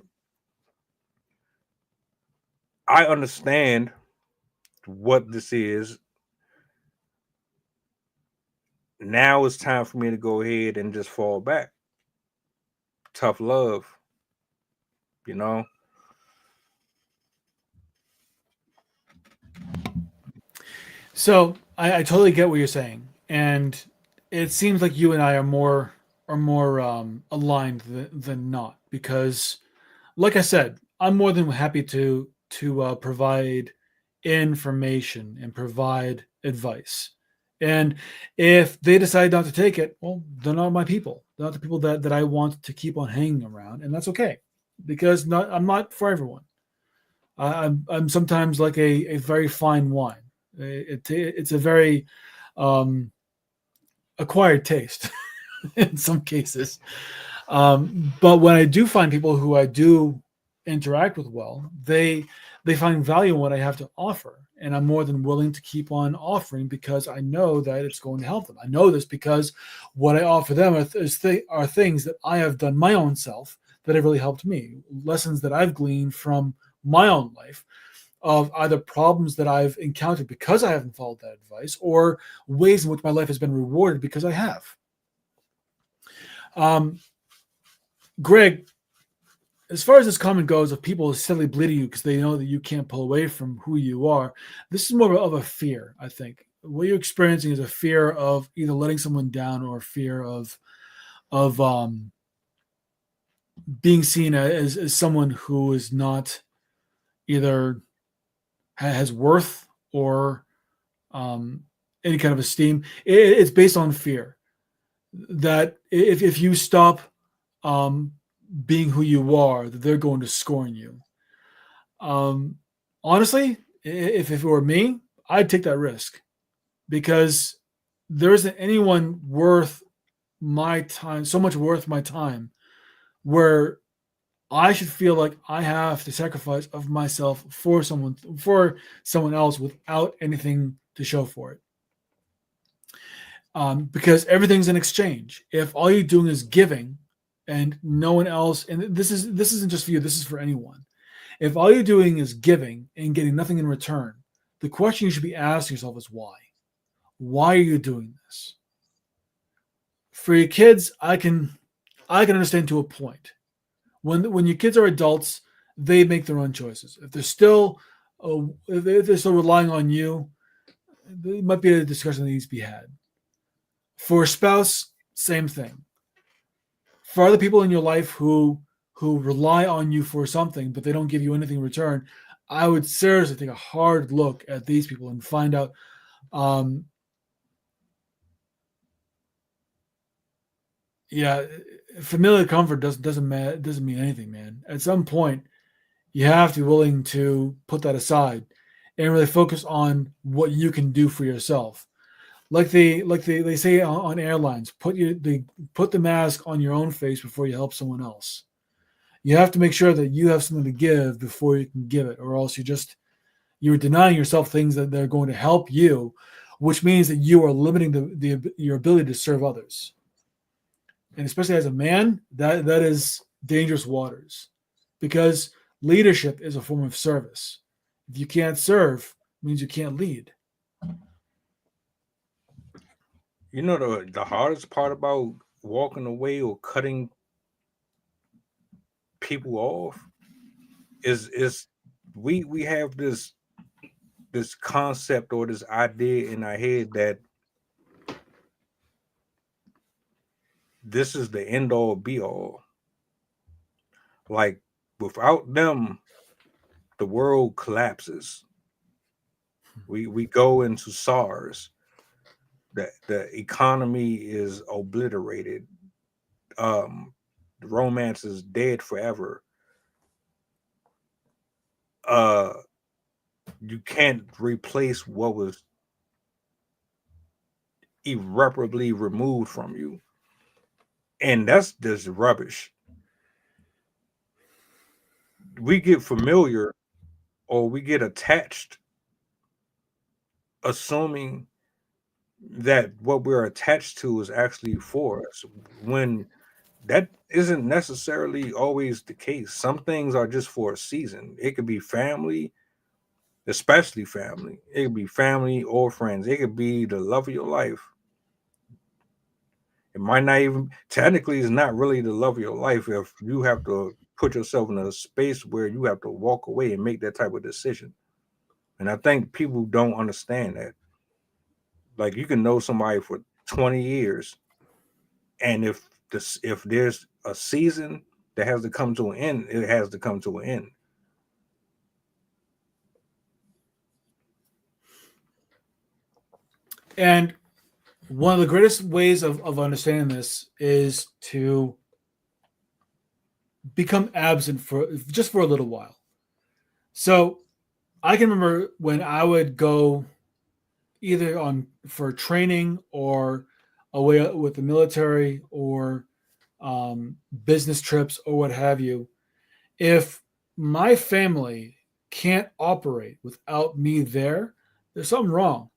I understand what this is. Now it's time for me to go ahead and just fall back. Tough love, you know? So I totally get what you're saying, and it seems like you and I are more aligned than not, because, like I said, I'm more than happy to provide information and provide advice. And if they decide not to take it, well, they're not my people. They're not the people that I want to keep on hanging around, and that's okay, because I'm not for everyone. I'm sometimes like a very fine wine. It's a very acquired taste in some cases. But when I do find people who I do interact with well, they find value in what I have to offer, and I'm more than willing to keep on offering, because I know that it's going to help them. I know this because what I offer them are things that I have done my own self that have really helped me, lessons that I've gleaned from my own life, of either problems that I've encountered because I haven't followed that advice, or ways in which my life has been rewarded because I have. Greg, as far as this comment goes, of people steadily bleeding you because they know that you can't pull away from who you are, this is more of a fear, I think. What you're experiencing is a fear of either letting someone down, or a fear of being seen as someone who is not either has worth, or any kind of esteem. It's based on fear that if you stop being who you are, that they're going to scorn you. Honestly, if it were me, I'd take that risk, because there isn't anyone worth my time, so much worth my time, where I should feel like I have to sacrifice of myself for someone else without anything to show for it. Because everything's in exchange. If all you're doing is giving, and no one else, and this isn't just for you, this is for anyone. If all you're doing is giving and getting nothing in return, the question you should be asking yourself is why? Why are you doing this? For your kids, I can understand to a point. When your kids are adults, they make their own choices. If they're still relying on you, there might be a discussion that needs to be had. For a spouse, same thing. For other people in your life who rely on you for something, but they don't give you anything in return, I would seriously take a hard look at these people and find out. Yeah, familiar comfort doesn't mean anything, man. At some point, you have to be willing to put that aside and really focus on what you can do for yourself. Like they say on airlines, put the mask on your own face before you help someone else. You have to make sure that you have something to give before you can give it, or else you're denying yourself things that they're going to help you, which means that you are limiting your ability to serve others. And especially as a man, that is dangerous waters, because leadership is a form of service. If you can't serve, it means you can't lead. You know, the hardest part about walking away or cutting people off is we have this concept or this idea in our head that this is the end all be all. Like, without them, the world collapses. We go into SARS. The economy is obliterated. The romance is dead forever. You can't replace what was irreparably removed from you. And that's just rubbish. We get familiar or we get attached, assuming that what we're attached to is actually for us, when that isn't necessarily always the case. Some things are just for a season. It could be family, especially family. It could be family or friends. It could be the love of your life. It might not even, technically, it's not really the love of your life if you have to put yourself in a space where you have to walk away and make that type of decision. And I think people don't understand that. Like, you can know somebody for 20 years, and if there's a season that has to come to an end, it has to come to an end. And one of the greatest ways of understanding this is to become absent for a little while. So I can remember when I would go either for training or away with the military or business trips or what have you. If my family can't operate without me there, there's something wrong.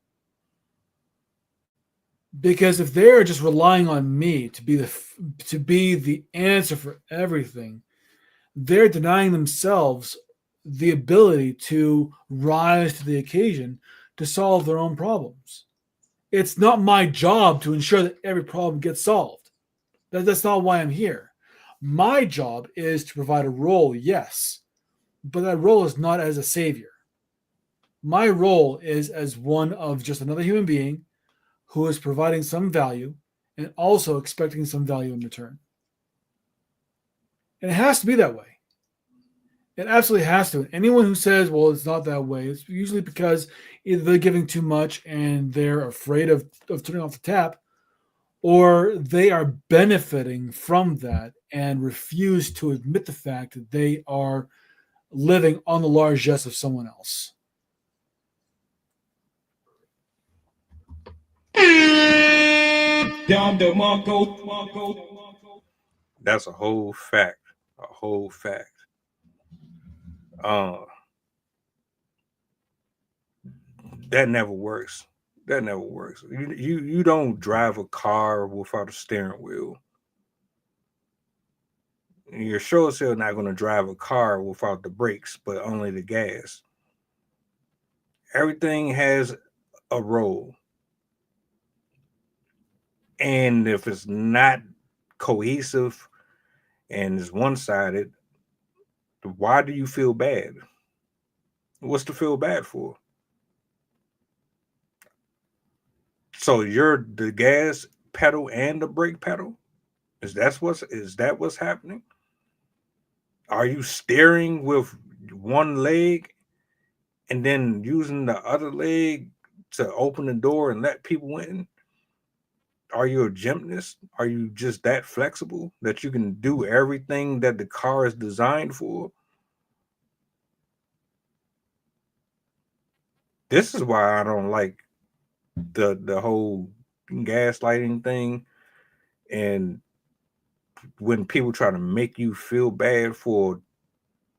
Because if they're just relying on me to be the answer for everything, they're denying themselves the ability to rise to the occasion to solve their own problems. It's not my job to ensure that every problem gets solved. That's not why I'm here. My job is to provide a role, yes, but that role is not as a savior. My role is as one of just another human being who is providing some value and also expecting some value in return. And it has to be that way. It absolutely has to. Anyone who says, well, it's not that way, it's usually because either they're giving too much and they're afraid of turning off the tap, or they are benefiting from that and refuse to admit the fact that they are living on the largesse of someone else. That's a whole fact. A whole fact. That never works. That never works. You don't drive a car without a steering wheel. You're sure as hell not going to drive a car without the brakes, but only the gas. Everything has a role. And if it's not cohesive and it's one-sided, why do you feel bad? What's to feel bad for? So you're the gas pedal and the brake pedal? Is that what's happening? Are you steering with one leg and then using the other leg to open the door and let people in? Are you a gymnast? Are you just that flexible that you can do everything that the car is designed for? This is why I don't like the whole gaslighting thing, and when people try to make you feel bad for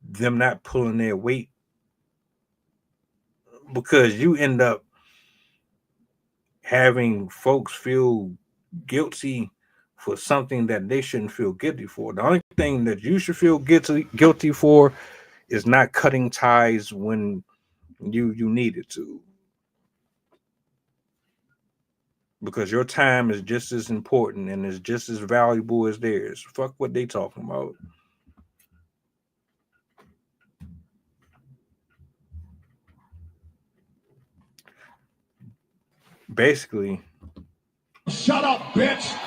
them not pulling their weight, because you end up having folks feel guilty for something that they shouldn't feel guilty for. The only thing that you should feel guilty for is not cutting ties when you needed to, because your time is just as important and is just as valuable as theirs. Fuck what they talking about. Basically, shut up, bitch.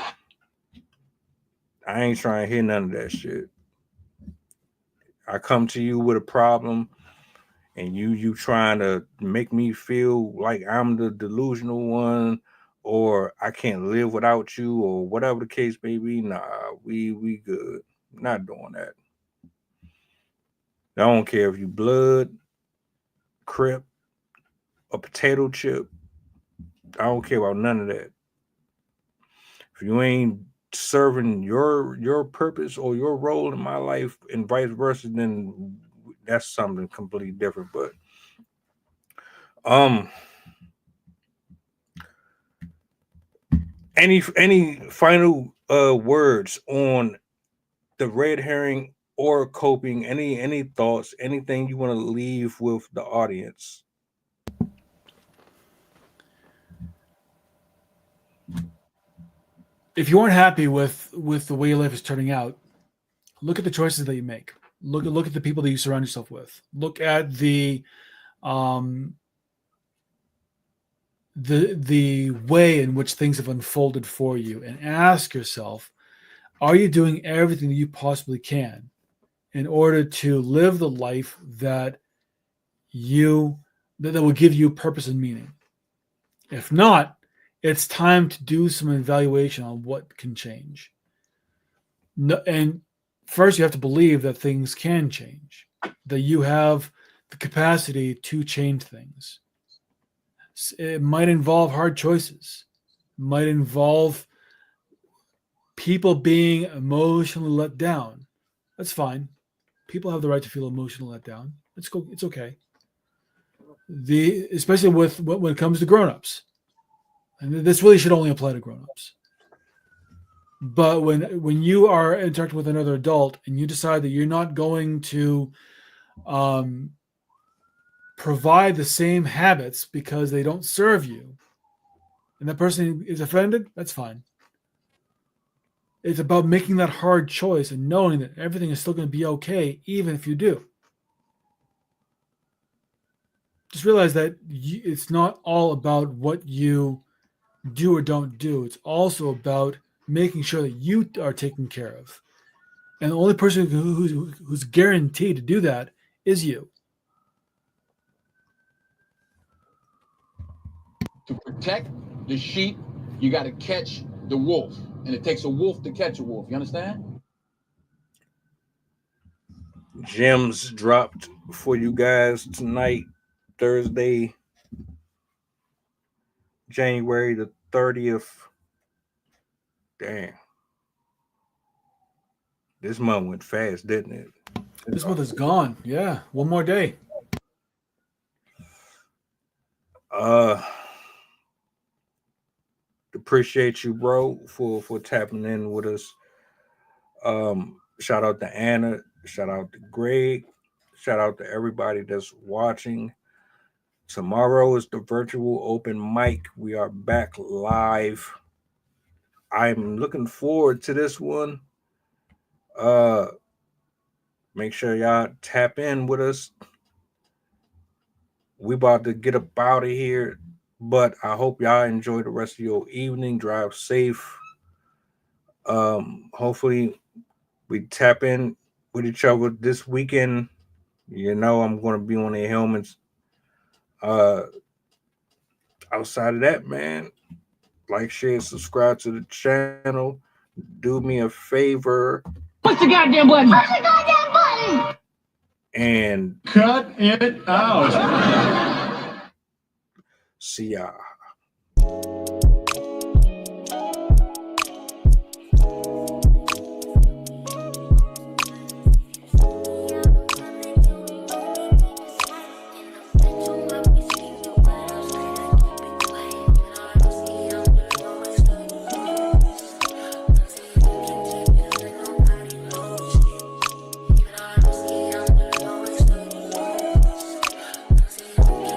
I ain't trying to hear none of that shit. I come to you with a problem, and you trying to make me feel like I'm the delusional one, or I can't live without you, or whatever the case may be. Nah, we good. Not doing that. I don't care if you blood, crip, a potato chip. I don't care about none of that. If you ain't serving your purpose or your role in my life and vice versa, then that's something completely different. But any final words on the red herring or coping? Any thoughts? Anything you want to leave with the audience? If you aren't happy with the way your life is turning out, look at the choices that you make. Look at the people that you surround yourself with. Look at the way in which things have unfolded for you, and ask yourself, are you doing everything that you possibly can in order to live the life that will give you purpose and meaning? If not, it's time to do some evaluation on what can change. No, and first, you have to believe that things can change, that you have the capacity to change things. It might involve hard choices. It might involve people being emotionally let down. That's fine. People have the right to feel emotionally let down. It's okay. Especially when it comes to grown-ups. And this really should only apply to grown-ups. But when you are interacting with another adult and you decide that you're not going to provide the same habits because they don't serve you, and that person is offended, that's fine. It's about making that hard choice and knowing that everything is still going to be okay, even if you do. Just realize that it's not all about what you do or don't do. It's also about making sure that you are taken care of. And the only person who's guaranteed to do that is you. To protect the sheep, you got to catch the wolf. And it takes a wolf to catch a wolf. You understand? Gems dropped for you guys tonight, Thursday, January the 30th. Damn. This month went fast, didn't it? This month is gone. Yeah, one more day. Appreciate you, bro, for tapping in with us. Shout out to Anna. Shout out to Greg. Shout out to everybody that's watching. Tomorrow is the virtual open mic. We are back live. I'm looking forward to this one. Make sure y'all tap in with us. We about to get up out of here, but I hope y'all enjoy the rest of your evening. Drive safe. Hopefully we tap in with each other this weekend. You know, I'm going to be on the helmets. Outside of that, man, like, share, subscribe to the channel. Do me a favor. Push the goddamn button. Push the goddamn button. And Cut it out. see y'all.